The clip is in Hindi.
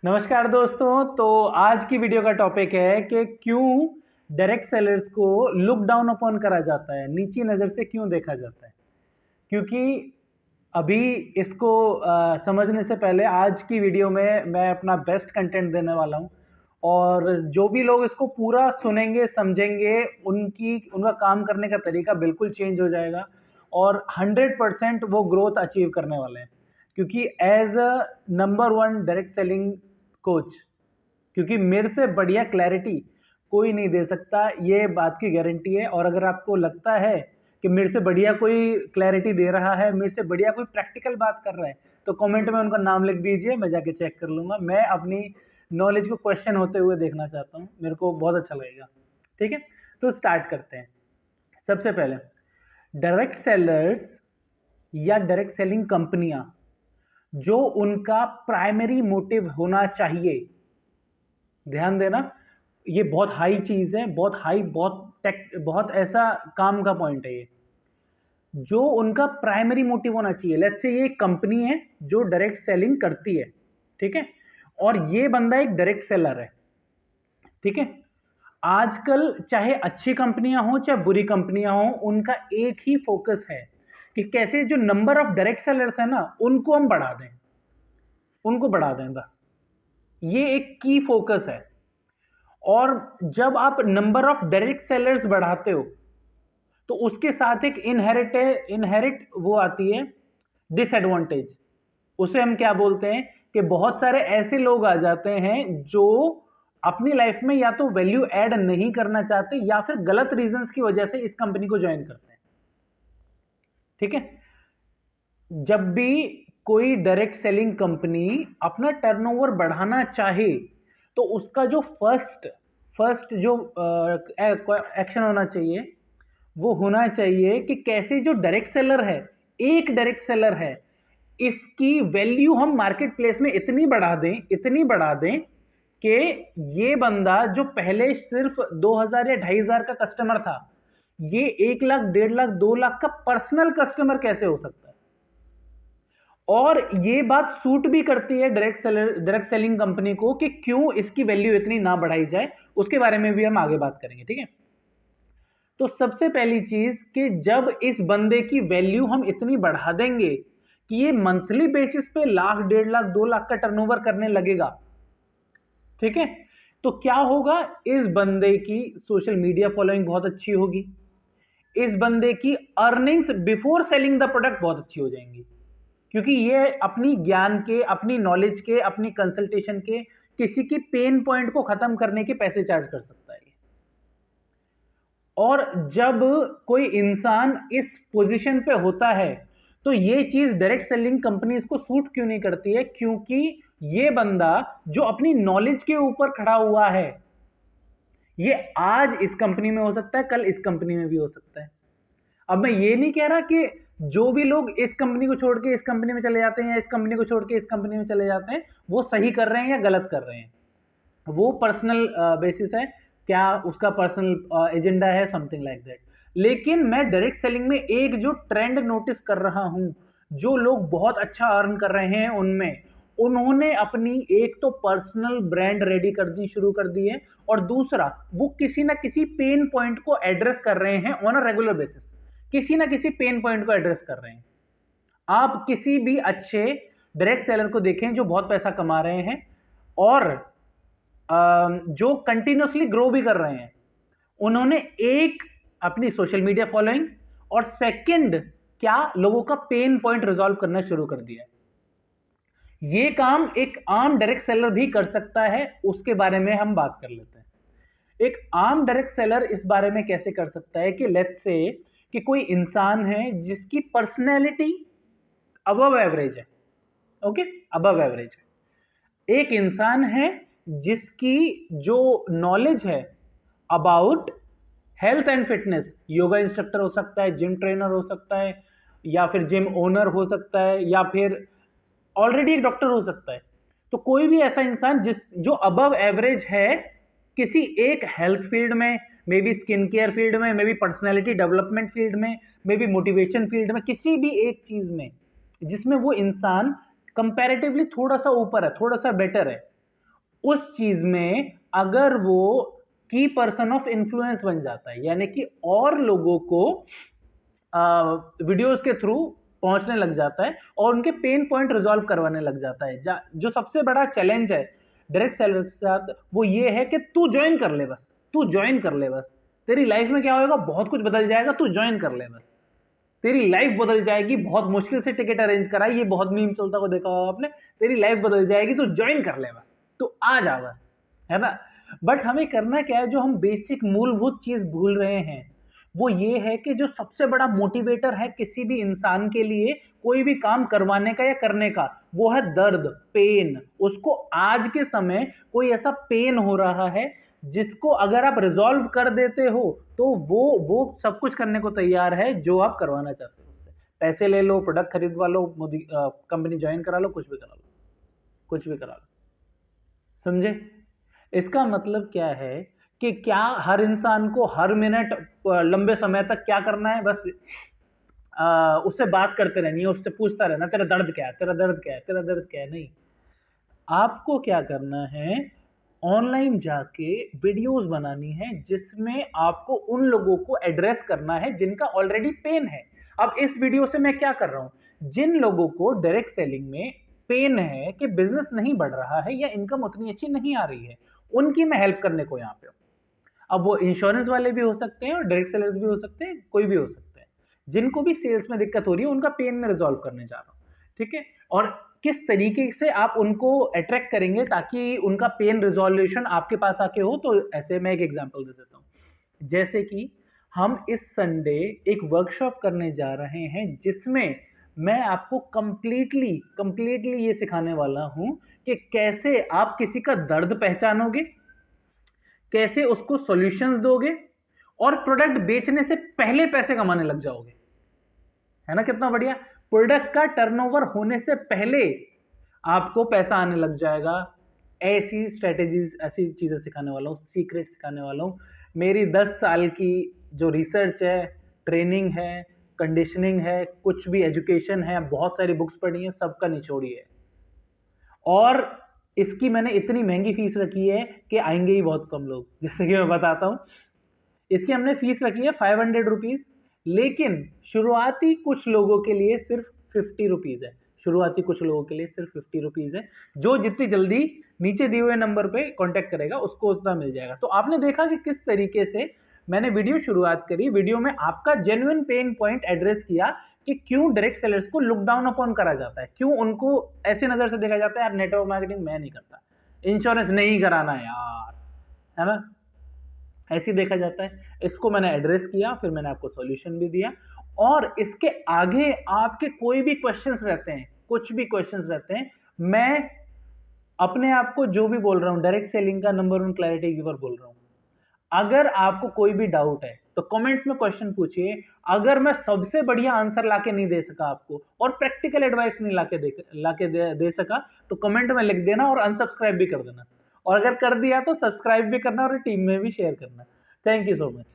नमस्कार दोस्तों। तो आज की वीडियो का टॉपिक है कि क्यों डायरेक्ट सेलर्स को लुक डाउन अपॉन करा जाता है, नीची नज़र से क्यों देखा जाता है। क्योंकि अभी इसको समझने से पहले आज की वीडियो में मैं अपना बेस्ट कंटेंट देने वाला हूँ, और जो भी लोग इसको पूरा सुनेंगे समझेंगे उनका काम करने का तरीका बिल्कुल चेंज हो जाएगा और 100% वो ग्रोथ अचीव करने वाले हैं। क्योंकि as a number one direct selling coach, क्योंकि मेरे से बढ़िया क्लैरिटी कोई नहीं दे सकता, ये बात की गारंटी है। और अगर आपको लगता है कि मेरे से बढ़िया कोई क्लैरिटी दे रहा है, मेरे से बढ़िया कोई प्रैक्टिकल बात कर रहा है, तो कमेंट में उनका नाम लिख दीजिए, मैं जाके चेक कर लूंगा। मैं अपनी नॉलेज को क्वेश्चन होते हुए देखना चाहता हूँ, मेरे को बहुत अच्छा लगेगा। ठीक है, तो स्टार्ट करते हैं। सबसे पहले डायरेक्ट सेलर्स या डायरेक्ट सेलिंग कंपनियां, जो उनका प्राइमरी मोटिव होना चाहिए, ध्यान देना, ये बहुत हाई चीज है, बहुत हाई, बहुत ऐसा काम का पॉइंट है ये। जो उनका प्राइमरी मोटिव होना चाहिए, लेट्स से ये एक कंपनी है जो डायरेक्ट सेलिंग करती है, ठीक है, और ये बंदा एक डायरेक्ट सेलर है, ठीक है। आजकल चाहे अच्छी कंपनियां हो चाहे बुरी कंपनियां हो, उनका एक ही फोकस है कि कैसे जो नंबर ऑफ डायरेक्ट सेलर्स है ना, उनको हम बढ़ा दें, उनको बढ़ा दें, बस ये एक की फोकस है। और जब आप नंबर ऑफ डायरेक्ट सेलर्स बढ़ाते हो तो उसके साथ एक इनहेरिट वो आती है डिसएडवांटेज। उसे हम क्या बोलते हैं कि बहुत सारे ऐसे लोग आ जाते हैं जो अपनी लाइफ में या तो वैल्यू ऐड नहीं करना चाहते या फिर गलत रीजंस की वजह से इस कंपनी को ज्वाइन करते हैं, ठीक है। जब भी कोई डायरेक्ट सेलिंग कंपनी अपना टर्नओवर बढ़ाना चाहे तो उसका जो फर्स्ट जो एक्शन होना चाहिए, वो होना चाहिए कि कैसे जो डायरेक्ट सेलर है, एक डायरेक्ट सेलर है, इसकी वैल्यू हम मार्केट प्लेस में इतनी बढ़ा दें कि ये बंदा जो पहले सिर्फ 2000 या 2500 का कस्टमर था, ये 1 लाख, 1.5 लाख, 2 लाख का पर्सनल कस्टमर कैसे हो सकता है। और ये बात सूट भी करती है डायरेक्ट सेलिंग कंपनी को कि क्यों इसकी वैल्यू इतनी ना बढ़ाई जाए, उसके बारे में भी हम आगे बात करेंगे, ठीक है। तो सबसे पहली चीज कि जब इस बंदे की वैल्यू हम इतनी बढ़ा देंगे कि ये मंथली बेसिस पे 1 लाख, 1.5 लाख, 2 लाख का टर्नओवर करने लगेगा, ठीक है, तो क्या होगा, इस बंदे की सोशल मीडिया फॉलोइंग बहुत अच्छी होगी, इस बंदे की earnings before selling the product बहुत अच्छी हो जाएंगी, क्योंकि ये अपनी ज्ञान के, अपनी नॉलेज के, अपनी कंसल्टेशन के, किसी की पेन पॉइंट को खत्म करने के पैसे चार्ज कर सकता है। और जब कोई इंसान इस पोजीशन पे होता है तो ये चीज डायरेक्ट सेलिंग कंपनीज को सूट क्यों नहीं करती है, क्योंकि ये बंदा जो अपनी नॉलेज के ऊपर खड़ा हुआ है, ये आज इस कंपनी में हो सकता है, कल इस कंपनी में भी हो सकता है। अब मैं ये नहीं कह रहा कि जो भी लोग इस कंपनी को छोड़ के इस कंपनी में चले जाते हैं या इस कंपनी को छोड़ के इस कंपनी में चले जाते हैं वो सही कर रहे हैं या गलत कर रहे हैं, वो पर्सनल बेसिस है, क्या उसका पर्सनल एजेंडा है, समथिंग लाइक दैट। लेकिन मैं डायरेक्ट सेलिंग में एक जो ट्रेंड नोटिस कर रहा हूं, जो लोग बहुत अच्छा अर्न कर रहे हैं उनमें, उन्होंने अपनी एक तो पर्सनल ब्रांड रेडी कर दी, शुरू कर दी है, और दूसरा वो किसी ना किसी पेन पॉइंट को एड्रेस कर रहे हैं ऑन अ रेगुलर बेसिस, किसी ना किसी पेन पॉइंट को एड्रेस कर रहे हैं। आप किसी भी अच्छे डायरेक्ट सेलर को देखें जो बहुत पैसा कमा रहे हैं और जो कंटिन्यूसली ग्रो भी कर रहे हैं, उन्होंने एक अपनी सोशल मीडिया फॉलोइंग और सेकंड क्या लोगों का पेन पॉइंट रिजॉल्व करना शुरू कर दिया। ये काम एक आम डायरेक्ट सेलर भी कर सकता है, उसके बारे में हम बात कर लेते हैं। एक आम डायरेक्ट सेलर इस बारे में कैसे कर सकता है कि लेट्स से कि कोई इंसान है जिसकी पर्सनैलिटी अबव एवरेज है, ओके, अबव एवरेज है। एक इंसान है जिसकी जो नॉलेज है about health and fitness, yoga instructor हो सकता है, जिम ट्रेनर हो सकता है, या फिर जिम ओनर हो सकता है, या फिर ऑलरेडी एक डॉक्टर हो सकता है। तो कोई भी ऐसा इंसान जो अबव एवरेज है किसी एक हेल्थ फील्ड में, may be skin care field में, may be personality development field में, मे बी मोटिवेशन फील्ड में, किसी भी एक चीज में जिसमें वो इंसान कंपैरेटिवली थोड़ा सा ऊपर है, थोड़ा सा बेटर है, उस चीज में अगर वो की पर्सन ऑफ इन्फ्लुएंस बन जाता है, यानी कि और लोगों को वीडियोस के थ्रू पहुंचने लग जाता है और उनके पेन पॉइंट रिजॉल्व करवाने लग जाता है। जो सबसे बड़ा चैलेंज है डायरेक्ट सेलर के साथ वो ये है कि तू ज्वाइन कर ले बस, तू ज्वाइन कर ले बस, तेरी लाइफ में क्या होगा, बहुत कुछ बदल जाएगा, तू ज्वाइन कर ले बस, तेरी लाइफ बदल जाएगी, बहुत मुश्किल से टिकट अरेंज करा, ये बहुत मीम चलता को देखा होगा आपने, तेरी लाइफ बदल जाएगी, तू ज्वाइन कर ले बस, तू आ जा बस, है ना। बट हमें करना क्या है, जो हम बेसिक मूलभूत चीज भूल रहे हैं वो ये है कि जो सबसे बड़ा मोटिवेटर है किसी भी इंसान के लिए कोई भी काम करवाने का या करने का, वो है दर्द, पेन। उसको आज के समय कोई ऐसा पेन हो रहा है जिसको अगर आप रिजॉल्व कर देते हो तो वो सब कुछ करने को तैयार है जो आप करवाना चाहते हो। उससे पैसे ले लो, प्रोडक्ट खरीदवा लो, कंपनी ज्वाइन करा लो, कुछ भी करा लो, कुछ भी करा लो, समझे। इसका मतलब क्या है कि क्या हर इंसान को हर मिनट लंबे समय तक क्या करना है, बस उससे बात करते रहनी है, उससे पूछता रहना तेरा दर्द क्या है, तेरा दर्द क्या है, तेरा दर्द क्या है। नहीं, आपको क्या करना है, ऑनलाइन जाके वीडियोस बनानी है जिसमें आपको उन लोगों को एड्रेस करना है जिनका ऑलरेडी पेन है। अब इस वीडियो से मैं क्या कर रहा हूं, जिन लोगों को डायरेक्ट सेलिंग में पेन है कि बिजनेस नहीं बढ़ रहा है या इनकम उतनी अच्छी नहीं आ रही है, उनकी मैं हेल्प करने को यहां पे हूं। अब वो इंश्योरेंस वाले भी हो सकते हैं और डायरेक्ट सेलर्स भी हो सकते हैं, कोई भी हो सकते हैं, जिनको भी सेल्स में दिक्कत हो रही है उनका पेन में रिजॉल्व करने जा रहा हूं, ठीक है। और किस तरीके से आप उनको अट्रैक्ट करेंगे ताकि उनका पेन रिजोल्यूशन आपके पास आके हो, तो ऐसे मैं एक एग्जांपल दे देता हूं। जैसे कि हम इस संडे एक वर्कशॉप करने जा रहे हैं जिसमें मैं आपको कंप्लीटली कंप्लीटली ये सिखाने वाला हूं कि कैसे आप किसी का दर्द पहचानोगे, कैसे उसको सॉल्यूशंस दोगे और प्रोडक्ट बेचने से पहले पैसे कमाने लग जाओगे, है ना। कितना बढ़िया, प्रोडक्ट का टर्नओवर होने से पहले आपको पैसा आने लग जाएगा। ऐसी स्ट्रेटेजीज, ऐसी चीजें सिखाने वाला हूँ, सीक्रेट सिखाने वाला हूँ। मेरी 10 साल की जो रिसर्च है, ट्रेनिंग है, कंडीशनिंग है, कुछ भी एजुकेशन है, बहुत सारी बुक्स पढ़ी है, सबका निचोड़ी है। और इसकी मैंने इतनी महंगी फीस रखी है कि आएंगे ही बहुत कम लोग। जैसे कि मैं बताता हूँ, इसकी हमने फीस रखी है 500 रुपीज, लेकिन शुरुआती कुछ लोगों के लिए सिर्फ 50 रुपीज है। शुरुआती कुछ लोगों के लिए सिर्फ 50 रुपीज है। जो जितनी जल्दी नीचे दिए हुए नंबर पे कांटेक्ट करेगा उसको उतना मिल जाएगा। तो आपने देखा कि किस तरीके से मैंने वीडियो शुरुआत करी, वीडियो में आपका जेन्युइन पेन पॉइंट एड्रेस किया कि क्यों डायरेक्ट सेलर्स को लुक डाउन अपॉन करा जाता है, क्यों उनको ऐसी नजर से देखा जाता है, यार नेटवर्क मार्केटिंग मैं नहीं करता, इंश्योरेंस नहीं कराना यार, है ना, ऐसे देखा जाता है। इसको मैंने एड्रेस किया, फिर मैंने आपको सॉल्यूशन भी दिया। और इसके आगे आपके कोई भी क्वेश्चंस रहते हैं, कुछ भी क्वेश्चंस रहते हैं, मैं अपने आप को जो भी बोल रहा हूं डायरेक्ट सेलिंग का नंबर 1 क्लैरिटी गिवर बोल रहा हूं। अगर आपको कोई भी डाउट है तो कमेंट्स में क्वेश्चन पूछिए। अगर मैं सबसे बढ़िया आंसर लाके नहीं दे सका आपको और प्रैक्टिकल एडवाइस नहीं लाके दे सका तो कमेंट में लिख देना और अनसब्सक्राइब भी कर देना। और अगर कर दिया तो सब्सक्राइब भी करना और टीम में भी शेयर करना। Thank you so much.